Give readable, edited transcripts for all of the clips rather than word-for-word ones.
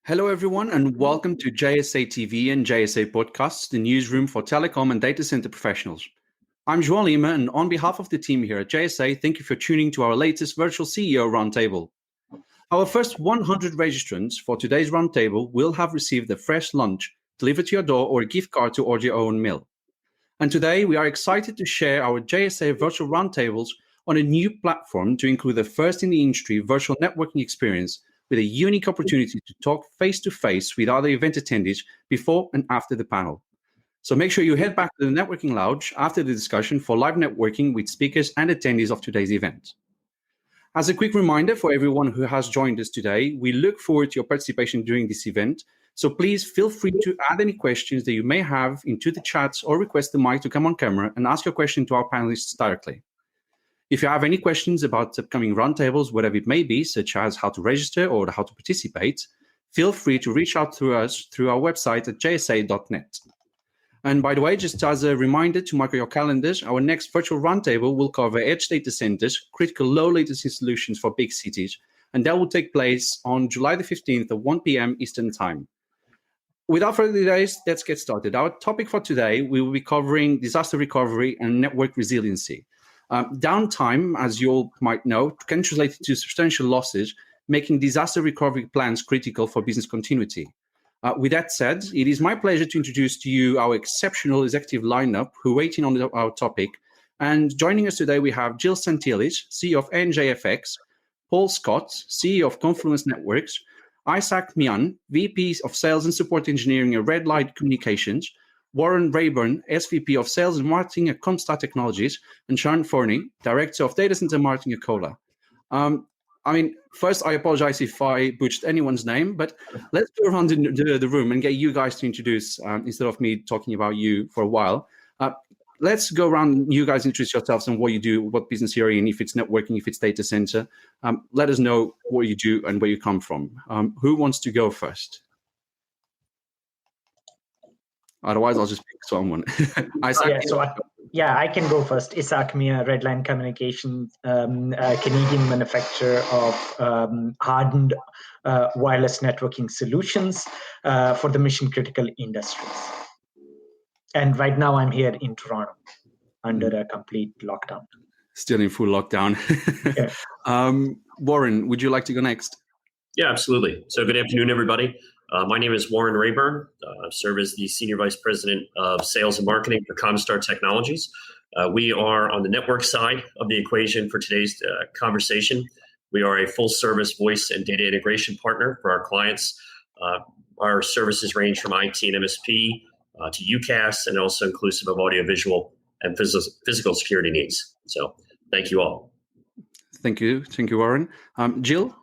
Hello, everyone, and welcome to JSA TV and JSA Podcasts, the newsroom for telecom and data center professionals. I'm João Lima, and on behalf of the team here at JSA, thank you for tuning to our latest virtual CEO Roundtable. Our first 100 registrants for today's Roundtable will have received a fresh lunch delivered to your door or a gift card to order your own meal. And today, we are excited to share our JSA virtual Roundtables on a new platform to include the first in the industry virtual networking experience with a unique opportunity to talk face-to-face with other event attendees before and after the panel. So make sure you head back to the networking lounge after the discussion for live networking with speakers and attendees of today's event. As a quick reminder for everyone who has joined us today, we look forward to your participation during this event. So please feel free to add any questions that you may have into the chats or request the mic to come on camera and ask your question to our panelists directly. If you have any questions about upcoming roundtables, whatever it may be, such as how to register or how to participate, feel free to reach out to us through our website at jsa.net. And by the way, just as a reminder to mark your calendars, our next virtual roundtable will cover edge data centers, critical low latency solutions for big cities, and that will take place on July the 15th at 1 p.m. Eastern Time. Without further delays, let's get started. Our topic for today, we will be covering disaster recovery and network resiliency. Downtime, as you all might know, can translate into substantial losses, making disaster recovery plans critical for business continuity. With that said, it is my pleasure to introduce to you our exceptional executive lineup who weigh in on our topic. And joining us today, we have Jill Santillich, CEO of NJFX, Paul Scott, CEO of Confluence Networks, Isaac Mian, VP of Sales and Support Engineering at Red Light Communications, Warren Rayburn, SVP of Sales and Marketing at Comstar Technologies, and Sean Forney, Director of Data Center Marketing at Cola. First, I apologize if I butchered anyone's name, but let's go around the room and get you guys to introduce instead of me talking about you for a while. Let's go around, you guys introduce yourselves and what you do, what business you're in, if it's networking, if it's data center. Let us know what you do and where you come from. Who wants to go first? Otherwise, I'll just pick someone. Isaac, I can go first. Isaac Mia, Redline Communications, Canadian manufacturer of hardened wireless networking solutions for the mission-critical industries. And right now, I'm here in Toronto under a complete lockdown. Still in full lockdown. Yeah. Warren, would you like to go next? Yeah, absolutely. So good afternoon, everybody. My name is Warren Rayburn. I serve as the Senior Vice President of Sales and Marketing for Comstar Technologies. We are on the network side of the equation for today's conversation. We are a full-service voice and data integration partner for our clients. Our services range from IT and MSP to UCaaS, and also inclusive of audiovisual and physical security needs. So thank you all. Thank you, Warren. Jill?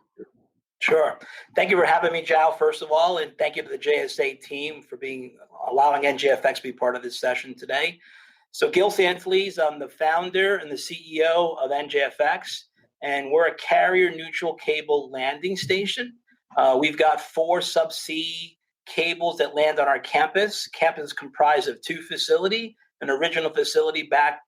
Sure. Thank you for having me, João, first of all, and thank you to the JSA team for allowing NJFX to be part of this session today. So Gil Santillich, I'm the founder and the CEO of NJFX, and we're a carrier-neutral cable landing station. We've got 4 subsea cables that land on our campus. Campus is comprised of 2 facilities, an original facility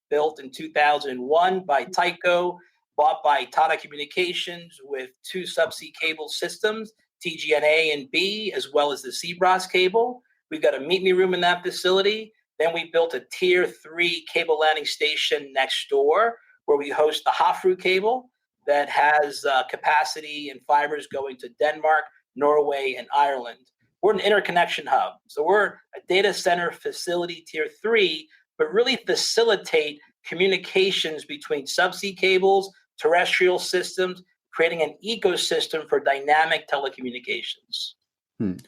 built in 2001 by Tyco, bought by Tata Communications with 2 subsea cable systems, TGNA and B, as well as the CBRAS cable. We've got a meet-me room in that facility. Then we built a Tier 3 cable landing station next door where we host the Hafru cable that has capacity and fibers going to Denmark, Norway, and Ireland. We're an interconnection hub. So we're a data center facility Tier 3, but really facilitate communications between subsea cables, terrestrial systems, creating an ecosystem for dynamic telecommunications.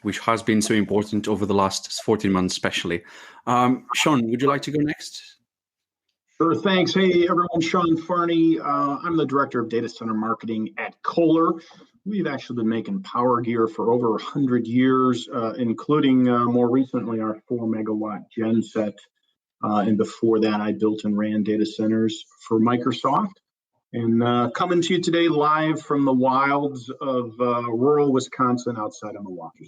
Which has been so important over the last 14 months, especially. Sean, would you like to go next? Sure, thanks. Hey, everyone, Sean Forney. I'm the Director of Data Center Marketing at Kohler. We've actually been making power gear for over 100 years, including more recently our 4-megawatt genset. And before that, I built and ran data centers for Microsoft. And coming to you today live from the wilds of rural Wisconsin outside of Milwaukee.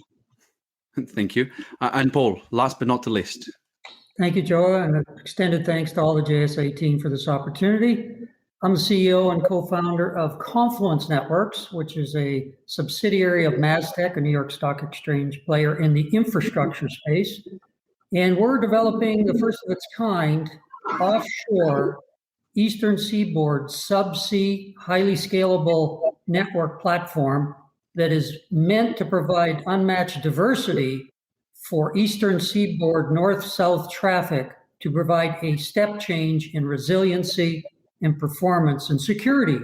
Thank you. And Paul, last but not the least. Thank you, Joe, and an extended thanks to all the JSA team for this opportunity. I'm the CEO and co-founder of Confluence Networks, which is a subsidiary of Mastech, a New York Stock Exchange player in the infrastructure space. And we're developing the first of its kind offshore Eastern Seaboard subsea, highly scalable network platform that is meant to provide unmatched diversity for Eastern Seaboard north-south traffic to provide a step change in resiliency and performance and security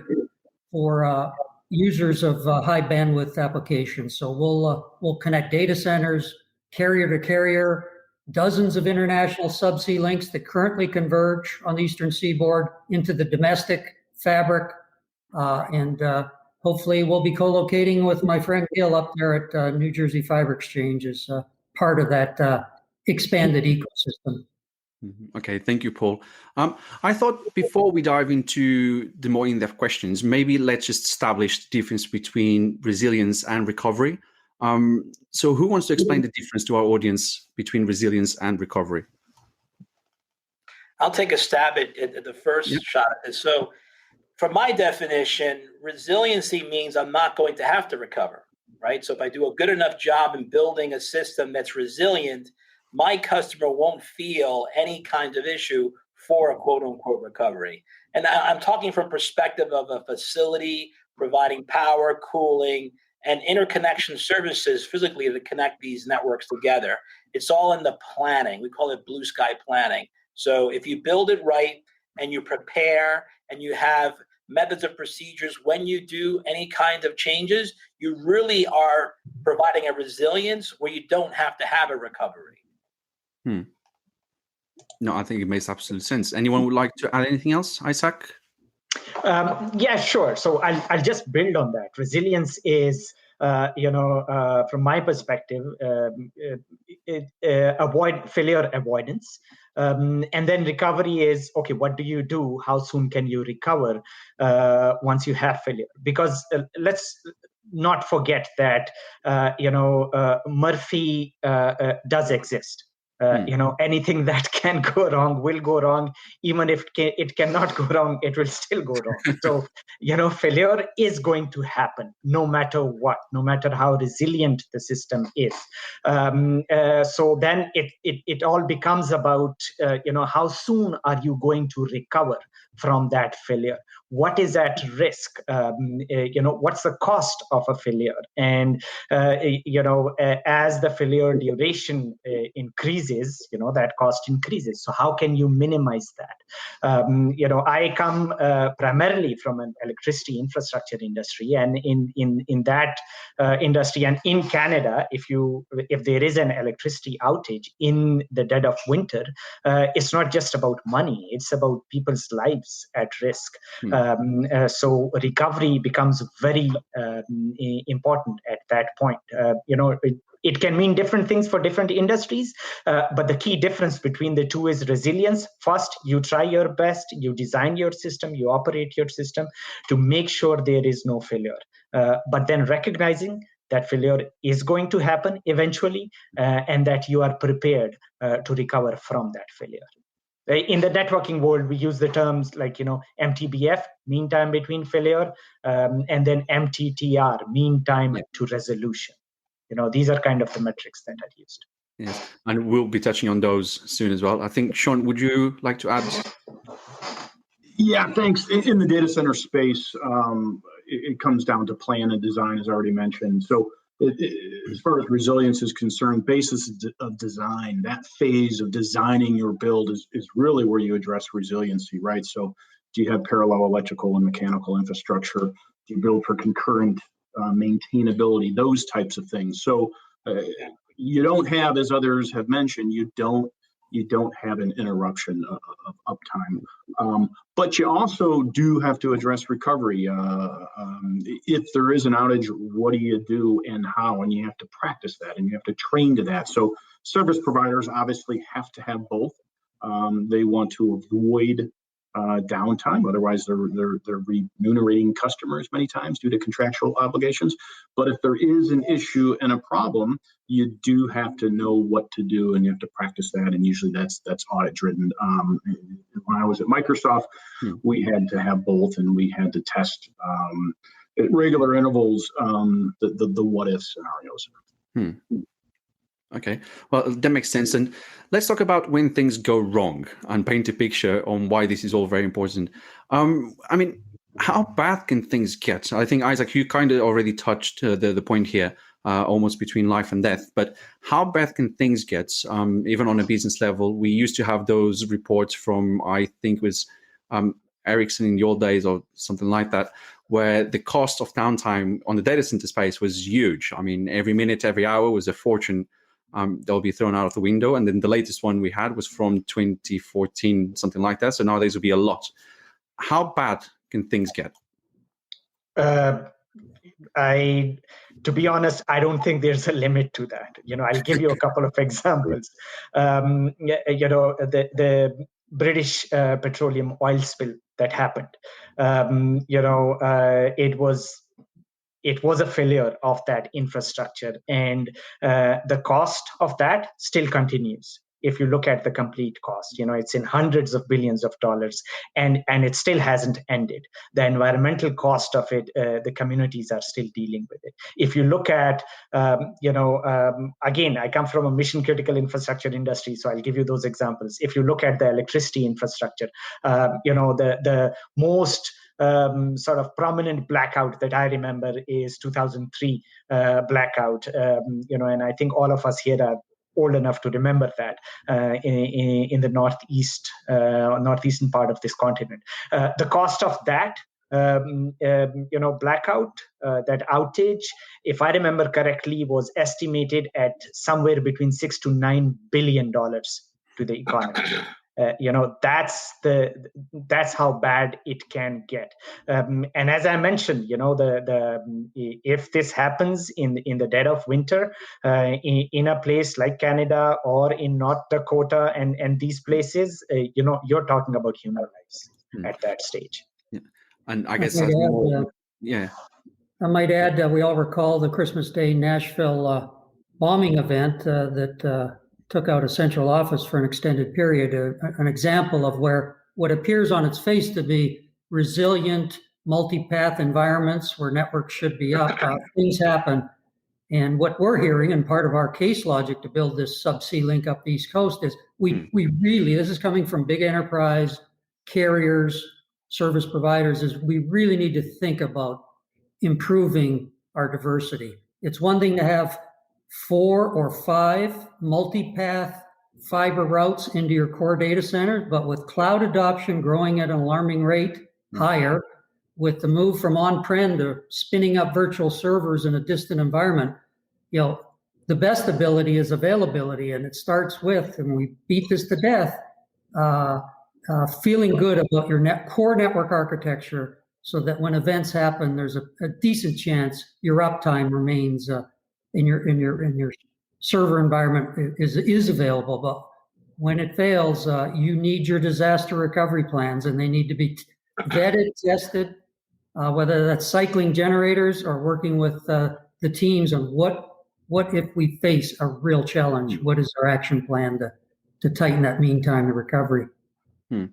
for users of high bandwidth applications. So we'll connect data centers, carrier to carrier, dozens of international subsea links that currently converge on the Eastern Seaboard into the domestic fabric. And hopefully we'll be co-locating with my friend Gil up there at New Jersey Fiber Exchange as part of that expanded ecosystem. Okay, thank you, Paul. I thought before we dive into the more in-depth questions, maybe let's just establish the difference between resilience and recovery. So who wants to explain the difference to our audience between resilience and recovery? I'll take a stab at the first shot at this. So from my definition, resiliency means I'm not going to have to recover, right? So if I do a good enough job in building a system that's resilient, my customer won't feel any kind of issue for a quote unquote recovery. And I'm talking from perspective of a facility providing power, cooling, and interconnection services physically to connect these networks together. It's all in the planning. We call it blue sky planning. So if you build it right and you prepare and you have methods of procedures when you do any kind of changes, you really are providing a resilience where you don't have to have a recovery. No, I think it makes absolute sense. Anyone would like to add anything else, Isaac? Yeah, sure. So I'll just build on that. Resilience is, from my perspective, failure avoidance. And then recovery is, okay, what do you do? How soon can you recover once you have failure? Because let's not forget that, Murphy does exist. Anything that can go wrong will go wrong. Even if it cannot go wrong, it will still go wrong. So, failure is going to happen no matter what, no matter how resilient the system is. So then it all becomes about, how soon are you going to recover from that failure? What is at risk? What's the cost of a failure? And, as the failure duration increases, that cost increases. So how can you minimize that? I come primarily from an electricity infrastructure industry, and in that industry and in Canada, if there is an electricity outage in the dead of winter, it's not just about money; it's about people's lives at risk. So recovery becomes very important at that point. It can mean different things for different industries, but the key difference between the two is resilience. First, you try your best, you design your system, you operate your system to make sure there is no failure. But then recognizing that failure is going to happen eventually, and that you are prepared to recover from that failure. In the networking world, we use the terms like, MTBF, mean time between failure, and then MTTR, mean time to resolution. These are kind of the metrics that are used. Yes, and we'll be touching on those soon as well. I think, Sean, would you like to add? Yeah, thanks. In the data center space, it comes down to plan and design, as already mentioned. So as far as resilience is concerned, basis of design, that phase of designing your build is really where you address resiliency, right? So do you have parallel electrical and mechanical infrastructure? Do you build for concurrent maintainability, those types of things? So you don't have, as others have mentioned, you don't have an interruption of uptime. But you also do have to address recovery. If there is an outage, what do you do and how? And you have to practice that and you have to train to that. So service providers obviously have to have both. They want to avoid downtime. Otherwise, they're remunerating customers many times due to contractual obligations. But if there is an issue and a problem, you do have to know what to do, and you have to practice that. And usually, that's audit driven. When I was at Microsoft, we had to have both, and we had to test at regular intervals the what if scenarios. Okay, well, that makes sense. And let's talk about when things go wrong and paint a picture on why this is all very important. I mean, how bad can things get? I think, Isaac, you kind of already touched the point here, almost between life and death. But how bad can things get, even on a business level? We used to have those reports from, I think it was Ericsson in the old days or something like that, where the cost of downtime on the data center space was huge. I mean, every minute, every hour was a fortune. They'll be thrown out of the window. And then the latest one we had was from 2014, something like that. So nowadays will be a lot. How bad can things get? To be honest, I don't think there's a limit to that. I'll give you a couple of examples. The British petroleum oil spill that happened. It was a failure of that infrastructure, and the cost of that still continues. If you look at the complete cost, it's in hundreds of billions of dollars, and it still hasn't ended. The environmental cost of it, the communities are still dealing with it. If you look at, again, I come from a mission critical infrastructure industry, so I'll give you those examples. If you look at the electricity infrastructure, the most sort of prominent blackout that I remember is 2003 blackout, and I think all of us here are old enough to remember that in the northeastern part of this continent. The cost of that, blackout, that outage, if I remember correctly, was estimated at somewhere between $6 to $9 billion to the economy. That's how bad it can get. And as I mentioned, if this happens in the dead of winter, in a place like Canada or in North Dakota and these places, you're talking about human lives at that stage. Yeah. And I guess I might add that we all recall the Christmas Day Nashville bombing event that took out a central office for an extended period, an example of where what appears on its face to be resilient, multi-path environments where networks should be up, things happen. And what we're hearing, and part of our case logic to build this subsea link up the East Coast, is we really, this is coming from big enterprise, carriers, service providers, is we really need to think about improving our diversity. It's one thing to have 4 or 5 multi-path fiber routes into your core data center, but with cloud adoption growing at an alarming rate, higher, with the move from on-prem to spinning up virtual servers in a distant environment, the best ability is availability, and it starts with, and we beat this to death, feeling good about your core network architecture, so that when events happen, there's a decent chance your uptime remains in your server environment is available. But when it fails, you need your disaster recovery plans, and they need to be vetted, tested, whether that's cycling generators or working with the teams on what if we face a real challenge, what is our action plan to tighten that mean time to recovery. And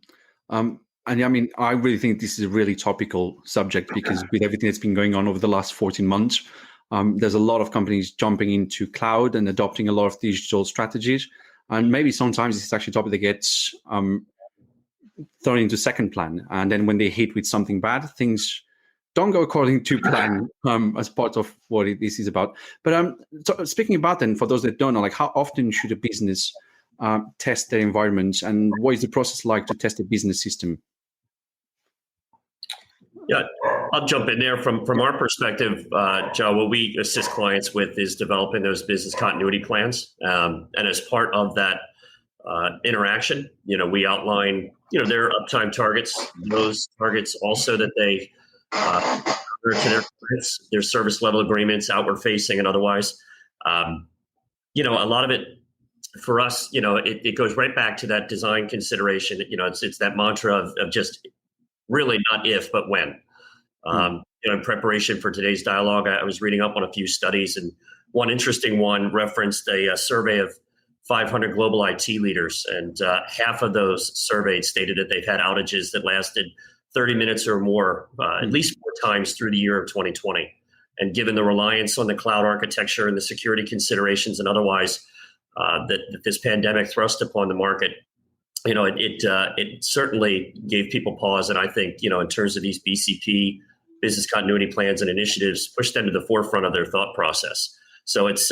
I mean, I really think this is a really topical subject, because with everything that's been going on over the last 14 months, there's a lot of companies jumping into cloud and adopting a lot of digital strategies. And maybe sometimes it's actually a topic that gets thrown into second plan. And then when they hit with something bad, things don't go according to plan as part of what this is about. But so speaking about then, for those that don't know, like how often should a business test their environments, and what is the process like to test a business system? Yeah, I'll jump in there. From our perspective, Joe, what we assist clients with is developing those business continuity plans. And as part of that interaction, we outline, their uptime targets, those targets also that they to their service level agreements, outward facing and otherwise. A lot of it for us, it goes right back to that design consideration. It's that mantra of just really not if, but when. In preparation for today's dialogue, I was reading up on a few studies, and one interesting one referenced a survey of 500 global IT leaders, and half of those surveyed stated that they've had outages that lasted 30 minutes or more, at least 4 times through the year of 2020. And given the reliance on the cloud architecture and the security considerations and otherwise that this pandemic thrust upon the market, it certainly gave people pause. And I think, in terms of these BCP, business continuity plans and initiatives, pushed them to the forefront of their thought process. So it's,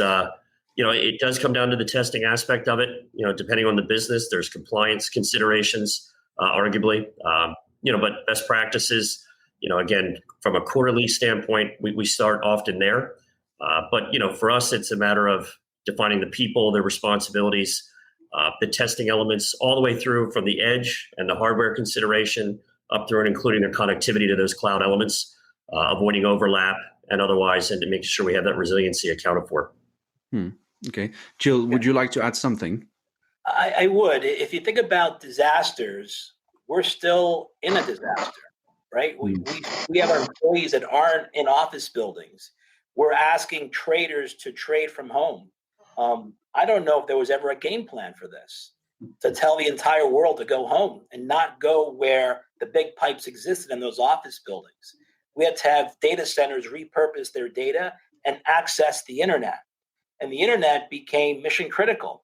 it does come down to the testing aspect of it. Depending on the business, there's compliance considerations, arguably, but best practices, again, from a quarterly standpoint, we start often there. But for us, it's a matter of defining the people, their responsibilities, the testing elements, all the way through from the edge and the hardware consideration up through and including the connectivity to those cloud elements, avoiding overlap and otherwise, and to make sure we have that resiliency accounted for. Okay. Jill, would you like to add something? I would. If you think about disasters, we're still in a disaster, right? We have our employees that aren't in office buildings. We're asking traders to trade from home. I don't know if there was ever a game plan for this, to tell the entire world to go home and not go where the big pipes existed in those office buildings. We had to have data centers repurpose their data and access the internet. And the internet became mission critical.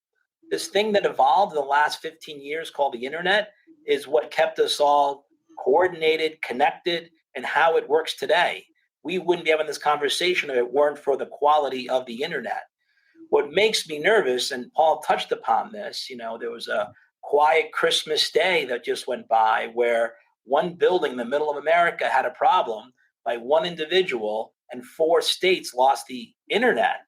This thing that evolved in the last 15 years called the internet is what kept us all coordinated, connected, and how it works today. We wouldn't be having this conversation if it weren't for the quality of the internet. What makes me nervous, and Paul touched upon this, there was a quiet Christmas day that just went by where one building in the middle of America had a problem by one individual, and 4 states lost the internet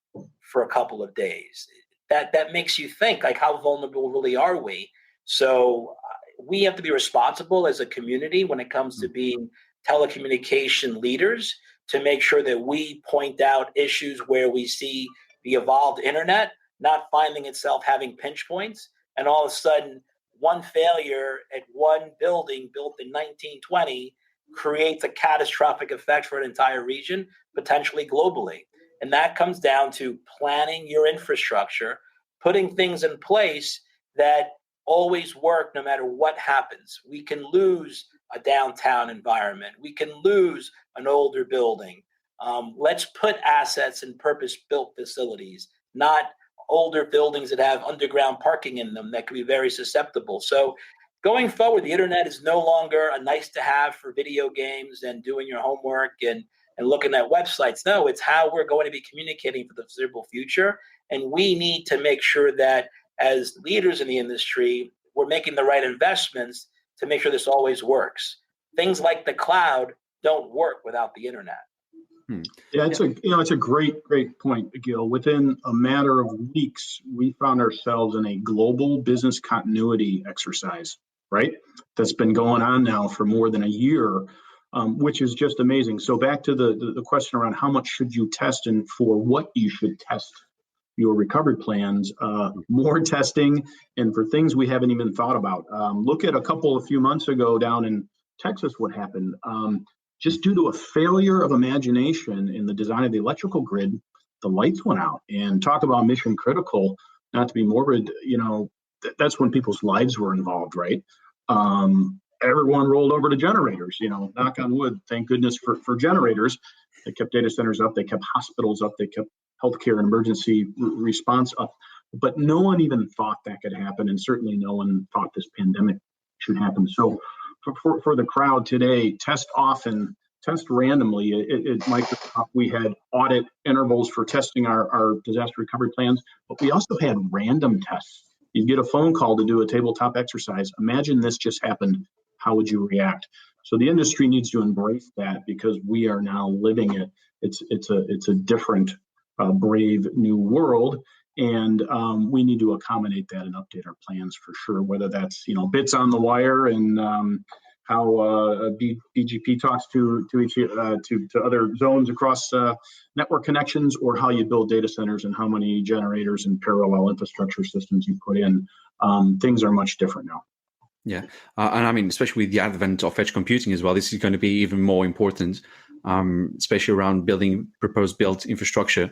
for a couple of days. That makes you think, like, how vulnerable really are we? So we have to be responsible as a community when it comes to being telecommunication leaders to make sure that we point out issues where we see the evolved internet not finding itself having pinch points, and all of a sudden one failure at one building built in 1920 creates a catastrophic effect for an entire region, potentially globally. And that comes down to planning your infrastructure, putting things in place that always work no matter what happens. We can lose a downtown environment. We can lose an older building. Let's put assets in purpose-built facilities, not older buildings that have underground parking in them that can be very susceptible. So going forward, the internet is no longer a nice to have for video games and doing your homework and looking at websites. No, it's how we're going to be communicating for the foreseeable future. And we need to make sure that as leaders in the industry, we're making the right investments to make sure this always works. Things like the cloud don't work without the internet. Yeah, it's a great point, Gil. Within a matter of weeks, we found ourselves in a global business continuity exercise, right? That's been going on now for more than a year, which is just amazing. So back to the question around how much should you test and for what you should test your recovery plans, more testing, and for things we haven't even thought about. Look at a few months ago down in Texas, what happened. Just due to a failure of imagination in the design of the electrical grid, the lights went out. And talk about mission critical, not to be morbid, that's when people's lives were involved, right? Everyone rolled over to generators, knock on wood, thank goodness for generators. They kept data centers up, they kept hospitals up, they kept healthcare and emergency response up. But no one even thought that could happen, and certainly no one thought this pandemic should happen. So for the crowd today, test often, test randomly. At Microsoft, we had audit intervals for testing our disaster recovery plans, but we also had random tests. You'd get a phone call to do a tabletop exercise. Imagine this just happened. How would you react? So the industry needs to embrace that because we are now living it. It's a different, brave new world. And we need to accommodate that and update our plans for sure, whether that's, bits on the wire and how BGP talks to other zones across network connections, or how you build data centers and how many generators and parallel infrastructure systems you put in. Things are much different now. Yeah, and I mean, especially with the advent of edge computing as well, this is going to be even more important, especially around building purpose-built infrastructure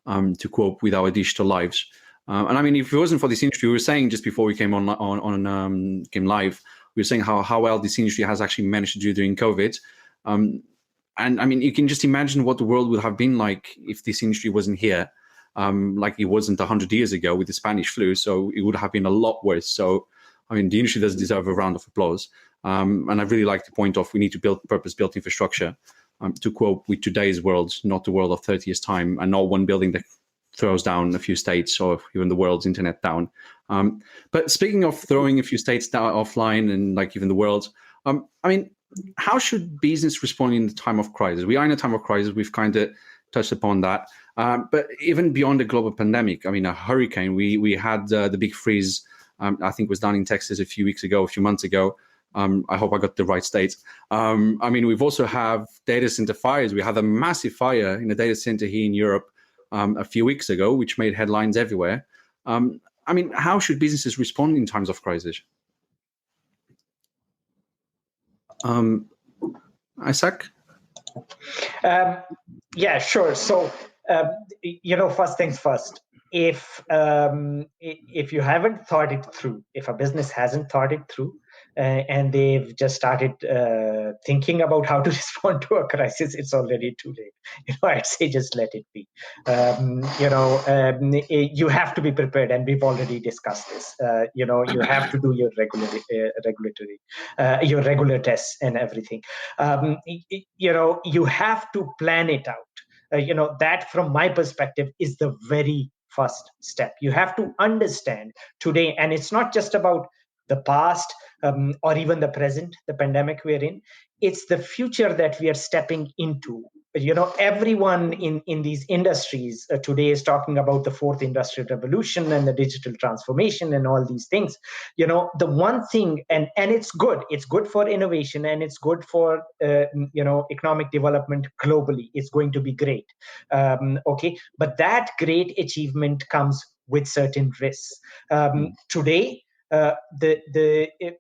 to cope with our digital lives. And I mean, if it wasn't for this industry, we were saying just before we came came live, we were saying how well this industry has actually managed to do during COVID. And I mean, you can just imagine what the world would have been like if this industry wasn't here, like it wasn't 100 years ago with the Spanish flu. So it would have been a lot worse. So, I mean, the industry does deserve a round of applause. And I really like to point off, we need to build purpose-built infrastructure to cope with today's world, not the world of 30 years' time, and not one building that throws down a few states or even the world's internet down. But speaking of throwing a few states down offline and like even the world, I mean, how should business respond in the time of crisis? We are in a time of crisis. We've kind of touched upon that. But even beyond the global pandemic, I mean, a hurricane, we had the big freeze, I think was down in Texas a few months ago. I hope I got the right state. I mean, we've also have data center fires. We had a massive fire in a data center here in Europe a few weeks ago, which made headlines everywhere. I mean, how should businesses respond in times of crisis? Isaac? Yeah, sure. So, first things first. If you haven't thought it through, if a business hasn't thought it through, and they've just started thinking about how to respond to a crisis, it's already too late. I'd say just let it be. You have to be prepared, and we've already discussed this. You have to do your regular tests and everything. You have to plan it out. That, from my perspective, is the very first step. You have to understand today, and it's not just about the past or even the present, the pandemic we're in. It's the future that we are stepping into. Everyone in these industries today is talking about the fourth industrial revolution and the digital transformation and all these things. The one thing, and it's good for innovation, and it's good for economic development globally. It's going to be great. Okay, but that great achievement comes with certain risks. Today,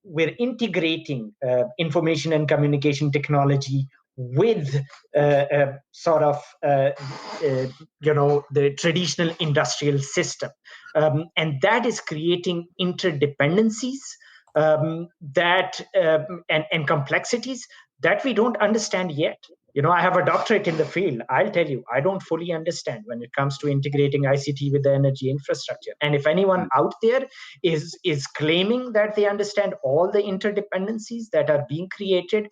we're integrating information and communication technology with the traditional industrial system, and that is creating interdependencies and complexities that we don't understand yet. I have a doctorate in the field. I'll tell you, I don't fully understand when it comes to integrating ICT with the energy infrastructure. And if anyone out there is claiming that they understand all the interdependencies that are being created,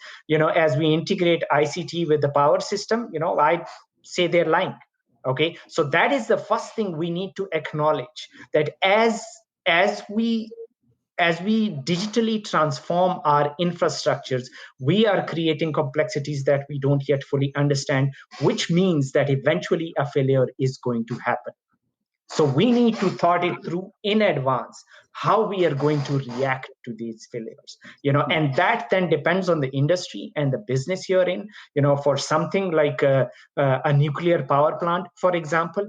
as we integrate ICT with the power system, I say they're lying. Okay, so that is the first thing we need to acknowledge, that as we digitally transform our infrastructures, we are creating complexities that we don't yet fully understand, which means that eventually a failure is going to happen. So we need to thought it through in advance, how we are going to react to these failures, and that then depends on the industry and the business you're in. For something like a nuclear power plant, for example,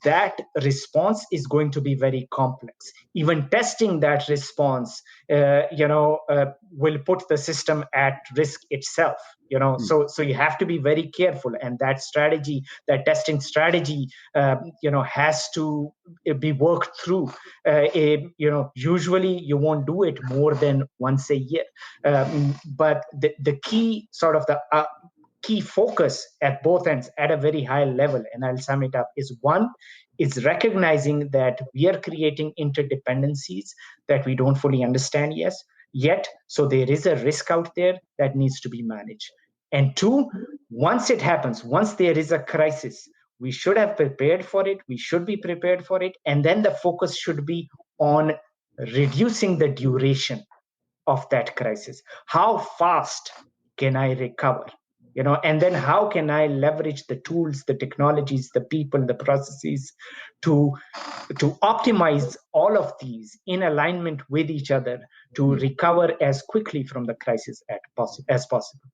that response is going to be very complex. Even testing that response, will put the system at risk itself. So you have to be very careful, and that testing strategy, has to be worked through. Usually you won't do it more than once a year, but the key key focus at both ends at a very high level, and I'll sum it up, is one, is recognizing that we are creating interdependencies that we don't fully understand yet. So there is a risk out there that needs to be managed. And two, once it happens, once there is a crisis, we should have prepared for it. We should be prepared for it. And then the focus should be on reducing the duration of that crisis. How fast can I recover? and then how can I leverage the tools, the technologies, the people, the processes to optimize all of these in alignment with each other to recover as quickly from the crisis as possible.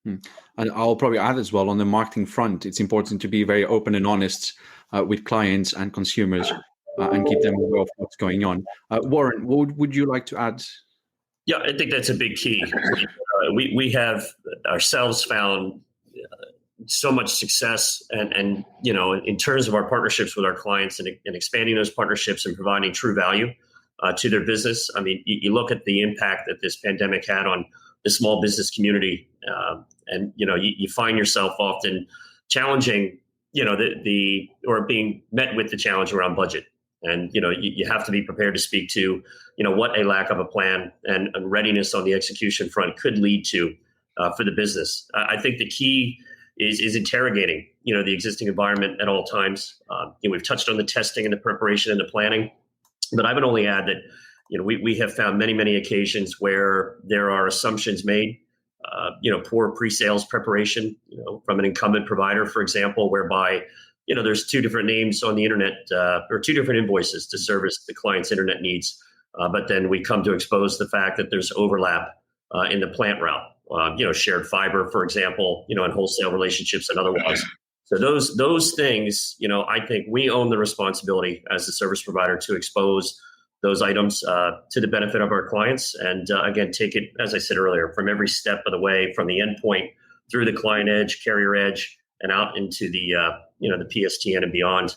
And I'll probably add as well, on the marketing front, it's important to be very open and honest with clients and consumers and keep them aware of what's going on. Warren, what would you like to add? Yeah, I think that's a big key. We have ourselves found so much success and in terms of our partnerships with our clients and expanding those partnerships and providing true value to their business. I mean, you look at the impact that this pandemic had on the small business community, and you find yourself often challenging, or being met with the challenge around budget. And you have to be prepared to speak to what a lack of a plan and readiness on the execution front could lead to for the business. I think the key is interrogating the existing environment at all times. We've touched on the testing and the preparation and the planning, but I would only add that we have found many occasions where there are assumptions made, poor pre-sales preparation, from an incumbent provider, for example, whereby there's two different names on the internet or two different invoices to service the client's internet needs, but then we come to expose the fact that there's overlap in the plant route, shared fiber, for example, and wholesale relationships and otherwise. So those things, I think we own the responsibility as a service provider to expose those items to the benefit of our clients. And again, take it, as I said earlier, from every step of the way, from the endpoint through the client edge, carrier edge, and out into the the PSTN and beyond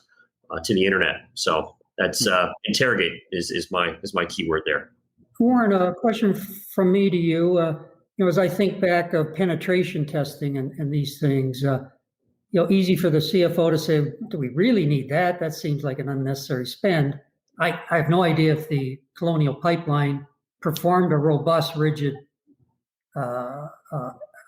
to the internet. So that's interrogate is my keyword there. Warren, a question from me to you. As I think back of penetration testing and these things, easy for the CFO to say, do we really need that? That seems like an unnecessary spend. I have no idea if the Colonial Pipeline performed a robust, rigid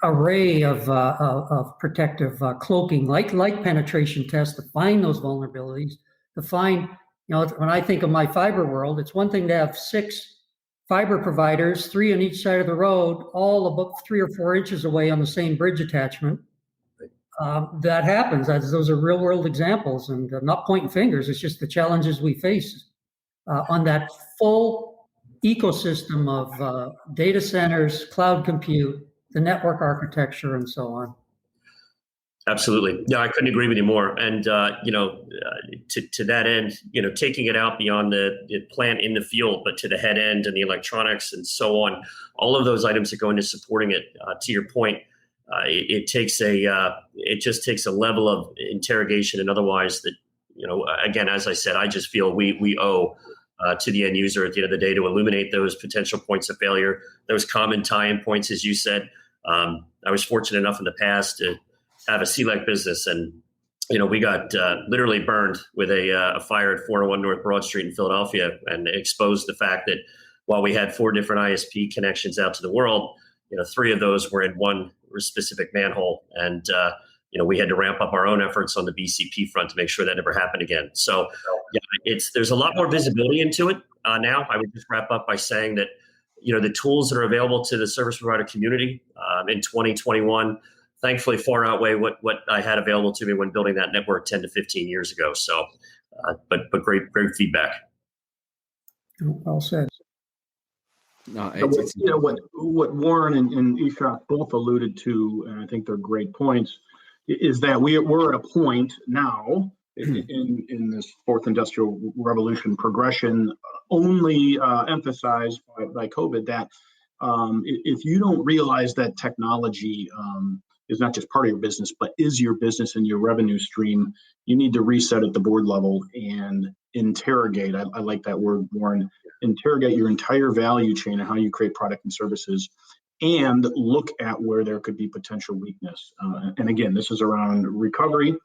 array of protective cloaking, like penetration tests to find those vulnerabilities, to find, when I think of my fiber world, it's one thing to have 6 fiber providers, 3 on each side of the road, all about 3 or 4 inches away on the same bridge attachment. That happens. Those are real world examples, and I'm not pointing fingers. It's just the challenges we face on that full ecosystem of data centers, cloud compute, the network architecture, and so on. Absolutely. Yeah, I couldn't agree with you more. And, to that end, taking it out beyond the plant in the field, but to the head end and the electronics and so on, all of those items that go into supporting it, to your point, it just takes a level of interrogation and otherwise that, again, as I said, I just feel we owe to the end user at the end of the day to illuminate those potential points of failure, those common tie-in points, as you said. I was fortunate enough in the past to have a CLEC business, and we got literally burned with a fire at 401 North Broad Street in Philadelphia, and exposed the fact that while we had 4 different ISP connections out to the world, 3 of those were in one specific manhole, and we had to ramp up our own efforts on the BCP front to make sure that never happened again. So there's a lot more visibility into it now. I would just wrap up by saying that the tools that are available to the service provider community in 2021 thankfully far outweigh what I had available to me when building that network 10 to 15 years ago. So, but great feedback. Well said. No, what Warren and Ishak both alluded to, and I think they're great points, is that we're at a point now in this 4th industrial revolution progression, only emphasized by COVID, that if you don't realize that technology is not just part of your business, but is your business and your revenue stream, you need to reset at the board level and interrogate. I like that word, Warren. Interrogate your entire value chain and how you create product and services, and look at where there could be potential weakness. And again, this is around recovery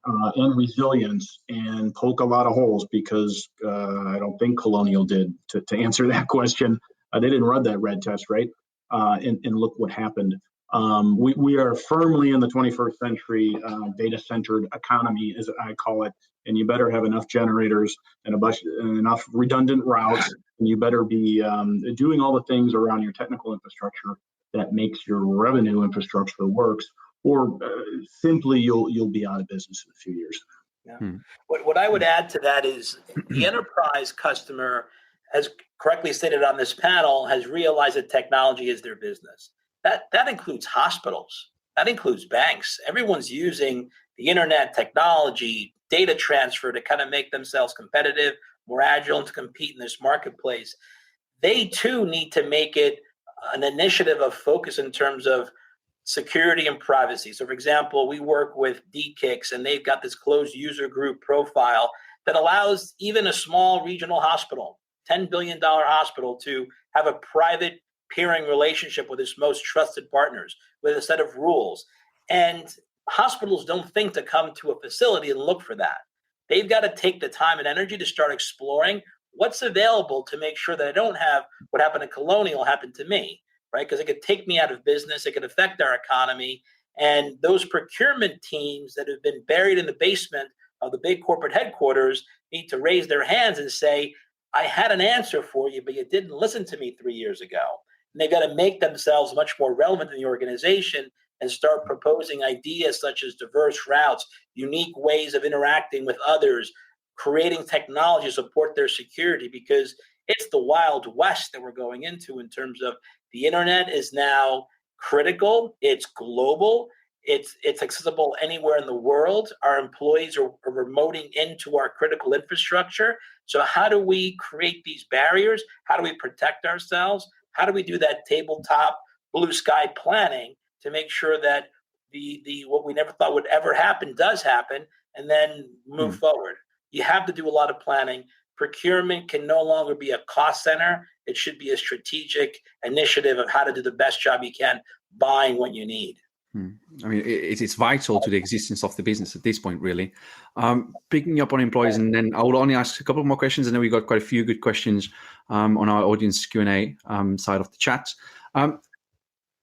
and resilience, and poke a lot of holes, because I don't think Colonial did to answer that question. They didn't run that red test, right? And look what happened. We are firmly in the 21st century data-centered economy, as I call it, and you better have enough generators and enough redundant routes, and you better be doing all the things around your technical infrastructure that makes your revenue infrastructure works, or simply you'll be out of business in a few years. Yeah. What I would add to that is the enterprise customer, as correctly stated on this panel, has realized that technology is their business. That includes hospitals. That includes banks. Everyone's using the internet, technology, data transfer to kind of make themselves competitive, more agile, and to compete in this marketplace. They too need to make it an initiative of focus in terms of security and privacy. So for example, we work with DKICS, and they've got this closed user group profile that allows even a small regional hospital, $10 billion hospital, to have a private peering relationship with its most trusted partners with a set of rules. And hospitals don't think to come to a facility and look for that. They've got to take the time and energy to start exploring what's available to make sure that I don't have what happened to Colonial happen to me, right? Because it could take me out of business, it could affect our economy. And those procurement teams that have been buried in the basement of the big corporate headquarters need to raise their hands and say, I had an answer for you, but you didn't listen to me 3 years ago. And they've got to make themselves much more relevant in the organization and start proposing ideas such as diverse routes, unique ways of interacting with others, creating technology to support their security, because it's the Wild West that we're going into in terms of the internet is now critical, it's global, it's accessible anywhere in the world. Our employees are remoting into our critical infrastructure. So how do we create these barriers? How do we protect ourselves? How do we do that tabletop blue sky planning to make sure that the what we never thought would ever happen does happen, and then move forward? You have to do a lot of planning. Procurement can no longer be a cost center. It should be a strategic initiative of how to do the best job you can buying what you need. I mean, it's vital to the existence of the business at this point, really. Picking up on employees, and then I will only ask a couple more questions, and then we got quite a few good questions on our audience Q&A side of the chat.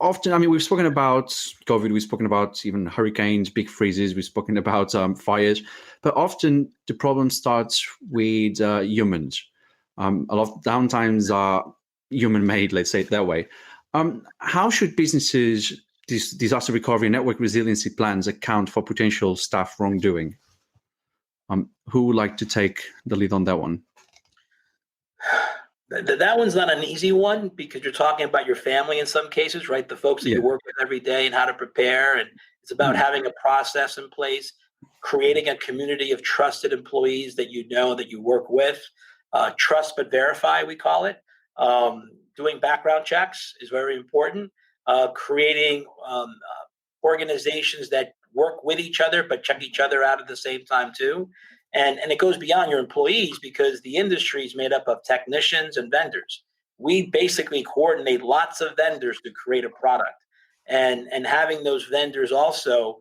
Often, I mean, we've spoken about COVID, we've spoken about even hurricanes, big freezes, we've spoken about fires, but often the problem starts with humans. A lot of downtimes are human-made, let's say it that way. How should businesses' disaster recovery and network resiliency plans account for potential staff wrongdoing? Who would like to take the lead on that one? That one's not an easy one, because you're talking about your family in some cases, right? The folks that you work with every day and how to prepare. And it's about having a process in place, creating a community of trusted employees that you know, that you work with. Trust but verify, we call it. Doing background checks is very important. Creating organizations that work with each other but check each other out at the same time too. And it goes beyond your employees, because the industry is made up of technicians and vendors. We basically coordinate lots of vendors to create a product, and having those vendors also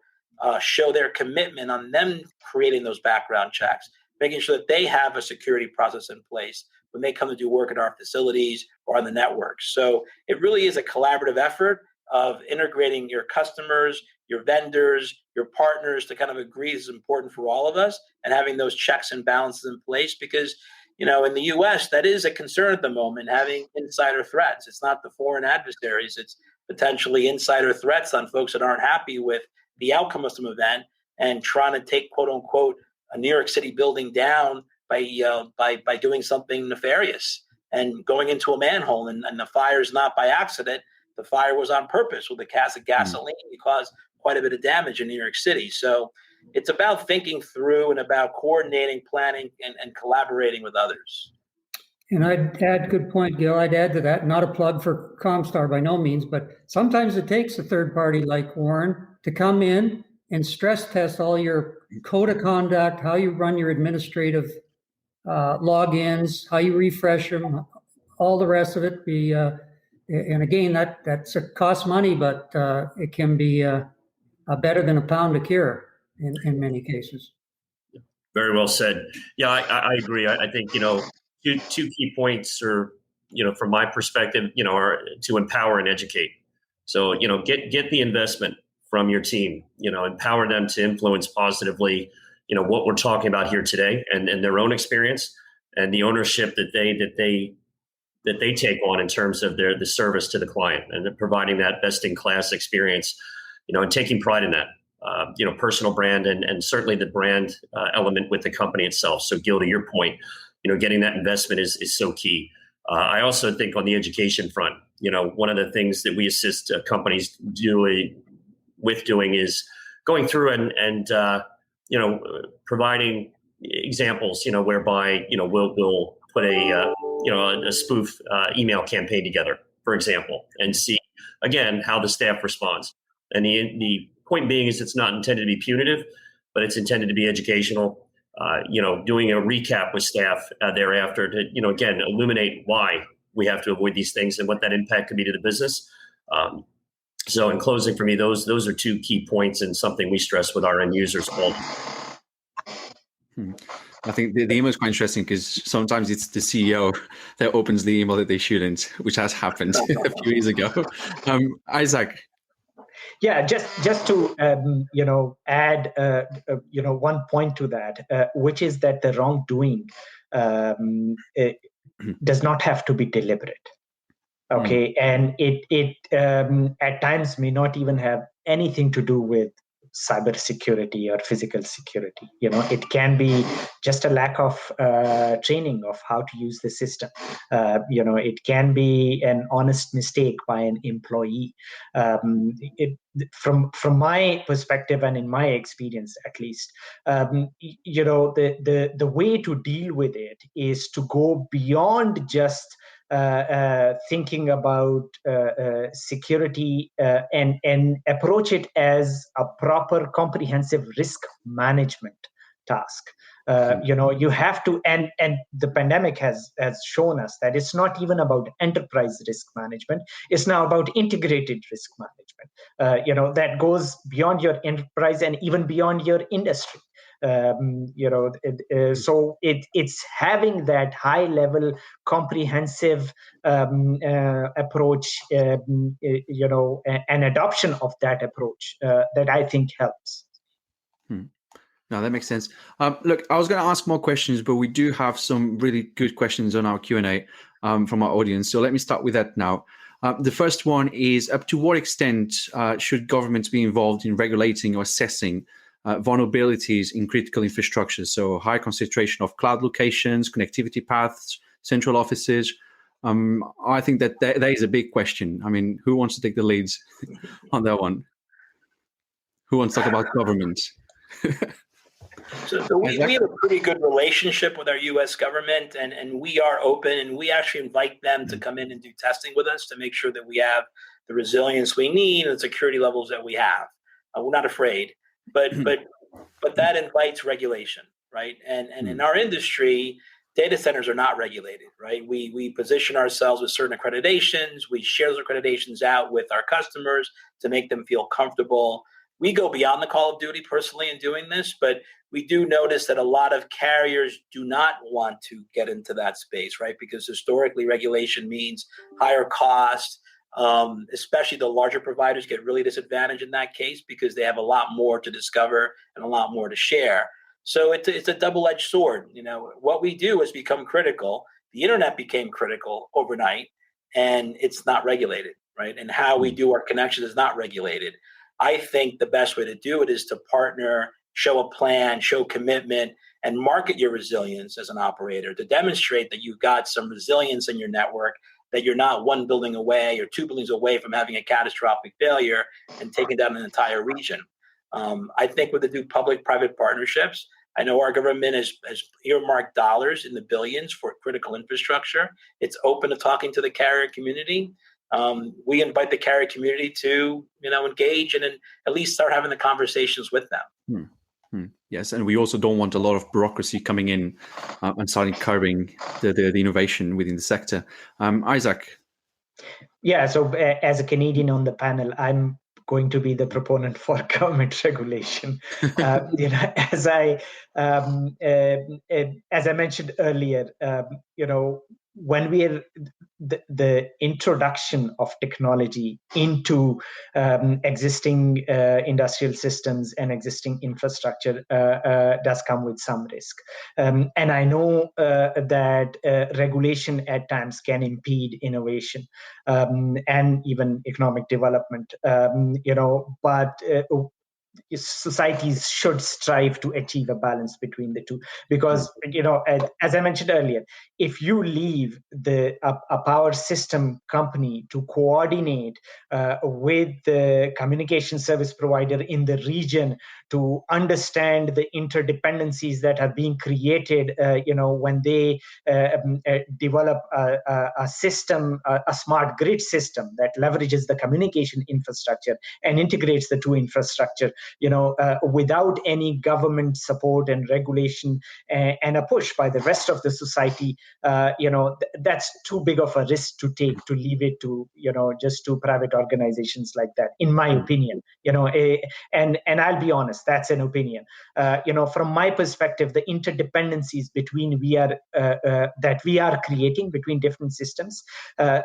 show their commitment on them creating those background checks, making sure that they have a security process in place when they come to do work at our facilities or on the network. So it really is a collaborative effort of integrating your customers, your vendors, your partners to kind of agree is important for all of us, and having those checks and balances in place, because, you know, in the US, that is a concern at the moment, having insider threats. It's not the foreign adversaries, it's potentially insider threats on folks that aren't happy with the outcome of some event and trying to take, quote unquote, a New York City building down by doing something nefarious and going into a manhole. And the fire's not by accident. The fire was on purpose with a cask of gasoline. It caused quite a bit of damage in New York City. So it's about thinking through and about coordinating, planning, and collaborating with others. And I'd add, good point, Gil. I'd add to that, not a plug for Comstar by no means, but sometimes it takes a third party like Warren to come in and stress test all your code of conduct, how you run your administrative logins, how you refresh them, all the rest of it. And again, that costs money, but it can be better than a pound of cure in many cases. Very well said. Yeah, I agree. I think, you know, two key points are, you know, from my perspective, you know, are to empower and educate. So, you know, get the investment from your team, you know, empower them to influence positively, you know, what we're talking about here today, and their own experience and the ownership that they take on in terms of the service to the client, and providing that best in class experience. and taking pride in that, personal brand and certainly the brand element with the company itself. So Gil, to your point, getting that investment is so key. I also think on the education front, one of the things that we assist companies doing is going through and providing examples, whereby, we'll put a spoof email campaign together, for example, and see, again, how the staff responds. And the point being is it's not intended to be punitive, but it's intended to be educational, doing a recap with staff thereafter to, again, illuminate why we have to avoid these things and what that impact could be to the business. So in closing, for me, those are two key points and something we stress with our end users all the time. I think the email is quite interesting because sometimes it's the CEO that opens the email that they shouldn't, which has happened a few years ago. Isaac. Yeah, just to add one point to that, which is that the wrongdoing does not have to be deliberate. Okay, and it at times may not even have anything to do with cybersecurity or physical security. It can be just a lack of training of how to use the system. It can be an honest mistake by an employee. From my perspective and in my experience, at least, the way to deal with it is to go beyond just thinking about security and approach it as a proper comprehensive risk management task. You have to, and the pandemic has shown us that it's not even about enterprise risk management. It's now about integrated risk management. That goes beyond your enterprise and even beyond your industry. So it's having that high level comprehensive approach, an adoption of that approach that I think helps. No, that makes sense. Look, I was going to ask more questions, but we do have some really good questions on our Q&A from our audience. So let me start with that now. The first one is, up to what extent should governments be involved in regulating or assessing vulnerabilities in critical infrastructure? So high concentration of cloud locations, connectivity paths, central offices. I think that is a big question. I mean, who wants to take the leads on that one? Who wants to talk about government? So we have a pretty good relationship with our U.S. government, and we are open, and we actually invite them to come in and do testing with us to make sure that we have the resilience we need and the security levels that we have. We're not afraid, but that invites regulation, right? And in our industry, data centers are not regulated, right? We position ourselves with certain accreditations. We share those accreditations out with our customers to make them feel comfortable. We go beyond the call of duty personally in doing this, but we do notice that a lot of carriers do not want to get into that space, right? Because historically, regulation means higher cost, especially the larger providers get really disadvantaged in that case because they have a lot more to discover and a lot more to share. So it's a double-edged sword. What we do has become critical. The internet became critical overnight, and it's not regulated, right? And how we do our connections is not regulated. I think the best way to do it is to partner, show a plan, show commitment, and market your resilience as an operator to demonstrate that you've got some resilience in your network, that you're not one building away or two buildings away from having a catastrophic failure and taking down an entire region. I think with the new public-private partnerships, I know our government has earmarked dollars in the billions for critical infrastructure. It's open to talking to the carrier community. We invite the carrier community to, engage and at least start having the conversations with them. Yes, and we also don't want a lot of bureaucracy coming in and starting curbing the innovation within the sector. Isaac. Yeah, so as a Canadian on the panel, I'm going to be the proponent for government regulation. As I mentioned earlier, when we are the introduction of technology into existing industrial systems and existing infrastructure does come with some risk. And I know that regulation at times can impede innovation and even economic development, but societies should strive to achieve a balance between the two, because as I mentioned earlier, if you leave a power system company to coordinate with the communication service provider in the region to understand the interdependencies that are being created when they develop a system, a smart grid system that leverages the communication infrastructure and integrates the two infrastructure, without any government support and regulation and a push by the rest of the society, that's too big of a risk to take, to leave it to, just to private organizations like that, in my opinion. And I'll be honest, that's an opinion. From my perspective, the interdependencies that we are creating between different systems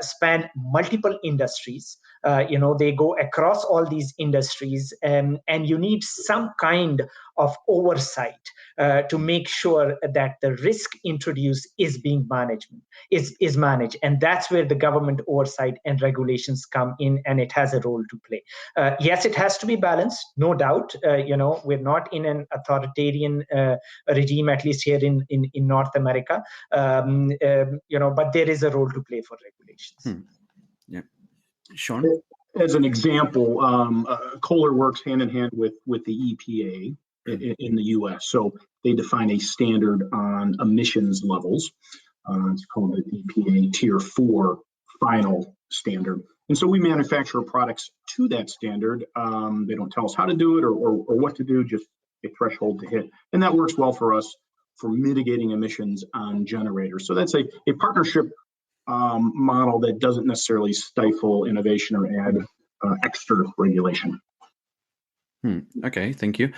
span multiple industries. They go across all these industries, and you need some kind of oversight to make sure that the risk introduced is being managed, and that's where the government oversight and regulations come in, and it has a role to play. Yes, it has to be balanced, no doubt. We're not in an authoritarian regime, at least here in North America. But there is a role to play for regulations. Yeah, Sean. As an example, Kohler works hand in hand with the EPA in the U.S. So they define a standard on emissions levels. It's called the EPA Tier 4 final standard. And so we manufacture products to that standard. They don't tell us how to do it or what to do, just a threshold to hit. And that works well for us for mitigating emissions on generators. So that's a partnership model that doesn't necessarily stifle innovation or add extra regulation. Okay, thank you.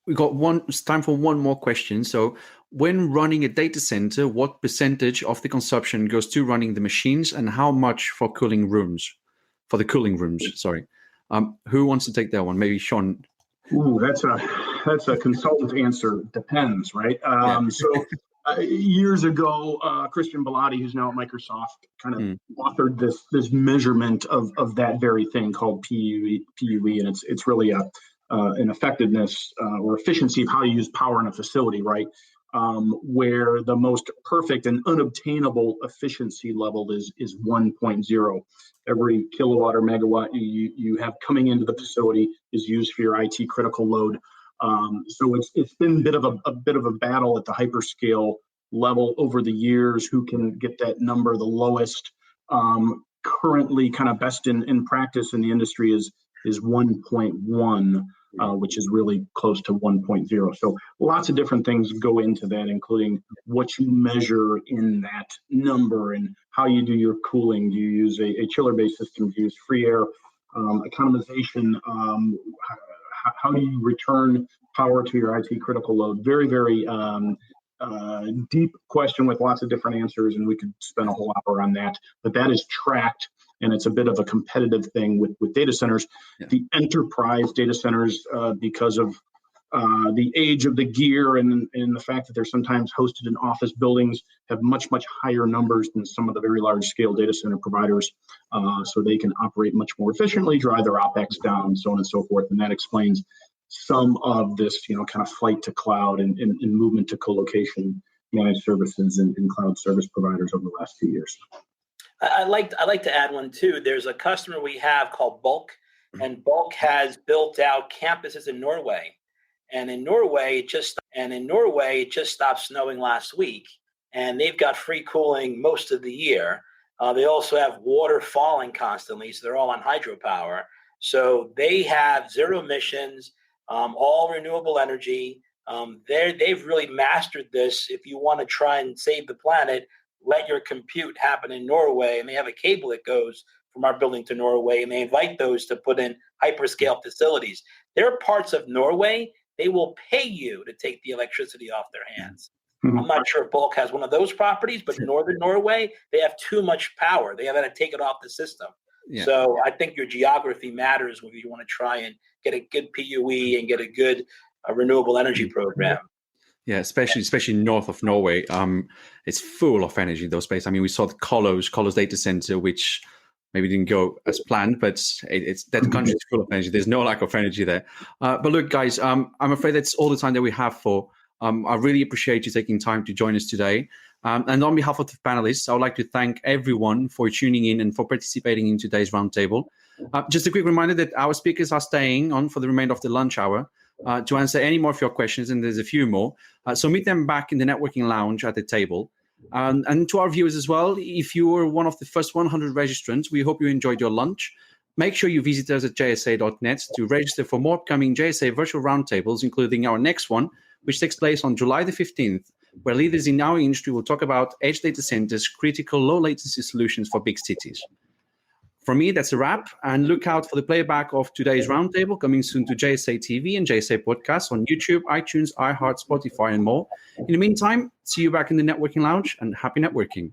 We got it's time for one more question. So when running a data center, what percentage of the consumption goes to running the machines and how much for the cooling rooms? Sorry. Who wants to take that one? Maybe Sean. Ooh, that's a consultant answer. Depends, right? Years ago, Christian Bellotti, who's now at Microsoft, kind of authored this measurement of that very thing called PUE, and it's really an effectiveness or efficiency of how you use power in a facility, right? Where the most perfect and unobtainable efficiency level is 1.0. Every kilowatt or megawatt you have coming into the facility is used for your IT critical load. So it's been a bit of a battle at the hyperscale level over the years. Who can get that number the lowest? Currently, kind of best in practice in the industry is 1.1, which is really close to 1.0. So lots of different things go into that, including what you measure in that number and how you do your cooling. Do you use a chiller-based system? Do you use free air economization? How do you return power to your IT critical load? Very, very deep question with lots of different answers, and we could spend a whole hour on that. But that is tracked, and it's a bit of a competitive thing with data centers. Yeah. The enterprise data centers, because of the age of the gear and the fact that they're sometimes hosted in office buildings, have much higher numbers than some of the very large scale data center providers. So they can operate much more efficiently, drive their OpEx down, so on and so forth. And that explains some of this, kind of flight to cloud and movement to co-location managed services and cloud service providers over the last few years. I'd like to add one too. There's a customer we have called Bulk, and Bulk has built out campuses in Norway. And in Norway, it just stopped snowing last week, and they've got free cooling most of the year. They also have water falling constantly, so they're all on hydropower. So they have zero emissions, all renewable energy. They've really mastered this. If you want to try and save the planet, let your compute happen in Norway, and they have a cable that goes from our building to Norway, and they invite those to put in hyperscale facilities. There are parts of Norway, they will pay you to take the electricity off their hands. I'm not sure if Bulk has one of those properties, but Northern Norway, they have too much power. They have to take it off the system. Yeah. So I think your geography matters when you want to try and get a good PUE and get a good renewable energy program. Yeah, especially north of Norway. It's full of energy, those places. I mean, we saw the Kolos data center, which maybe didn't go as planned, but it's that country is full of energy. There's no lack of energy there. But look, guys, I'm afraid that's all the time that we have for. I really appreciate you taking time to join us today. And on behalf of the panelists, I would like to thank everyone for tuning in and for participating in today's roundtable. Just a quick reminder that our speakers are staying on for the remainder of the lunch hour to answer any more of your questions, and there's a few more. So meet them back in the networking lounge at the table. And to our viewers as well, if you were one of the first 100 registrants, we hope you enjoyed your lunch. Make sure you visit us at jsa.net to register for more upcoming JSA virtual roundtables, including our next one, which takes place on July the 15th, where leaders in our industry will talk about edge data centers, critical low latency solutions for big cities. For me, that's a wrap, and look out for the playback of today's roundtable coming soon to JSA TV and JSA podcasts on YouTube, iTunes, iHeart, Spotify, and more. In the meantime, see you back in the networking lounge, and happy networking.